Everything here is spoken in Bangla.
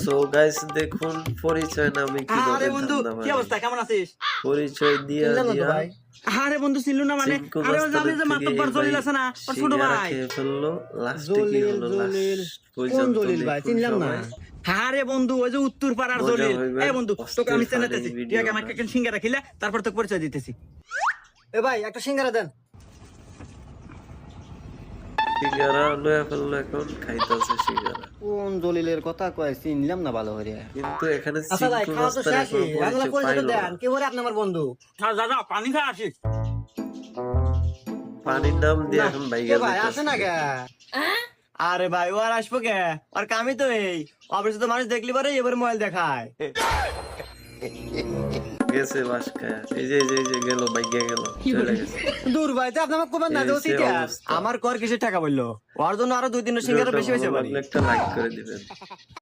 সো গাইস দেখুন পরিচয় নামে কি আরে বন্ধু কি অবস্থা, কেমন আছিস? পরিচয় দিয়া দিয়া আরে বন্ধু চিনলু না মানে? চিঙ্কু আরে মাস্টারের জানি যে থেকে মাতব্বর এই জলিল ভাই আছে না, ওর ছোট সিঙ্গারা ভাই। খেয়ে ফেললো। লাস্টে কি জলিল হলো জলিল লাস্ট কোন পর্যন্ত জলিল ভাই? দেখুন চিনলাম না। সবাই। আরে বন্ধু ওই যে উত্তর পাড়ার মজা জলিল। হইবে, এই বন্ধু তোকে আমি অস্থির চেনাতেছি, funny তুই আগে video আমাকে না। একটা সিঙ্গারা খিলা, তারপর তোকে পরিচয় দিতেছি। এ ভাই একটা সিঙ্গারা দেন। সিঙ্গারা লয়া ফেললো, এখন খাইতেছে সিঙ্গারা। কোন দলিলের কথা কয় চিনলাম না ভালো করে। কিন্তু এখানে আচ্ছা ভাই চিঙ্কু খাওয়া তো মাস্টার শেষই, এখনো আমরা পরিচয় পরিচয় পাইলো দেন। না। কে বলে আপনি আমার বন্ধু? দাদা পানি খা আসিস। পানির নাম দিয়ে না, এখন কে বাইগা ভাই আসে না কে? আরে ভাই ও আর আসবো কে? আর কামই তো এই অবশ্য তো মানুষ দেখলি পারে এবার মোবাইল দেখায়। গেছে বাসকায়। এই যে গেল বাইগা গেল, চলে গেছে। দূর ভাই তো আপনি আমাকে কবেন না এই দেও সে সিটা। অবস্থা। আমার কর কিসের টাকা বললো? ওর জন্য আরো 2-3 সিঙ্গারা বেশি হয়েছে ভালো বাড়ি। লাগলে একটা লাইক করে দিবেন।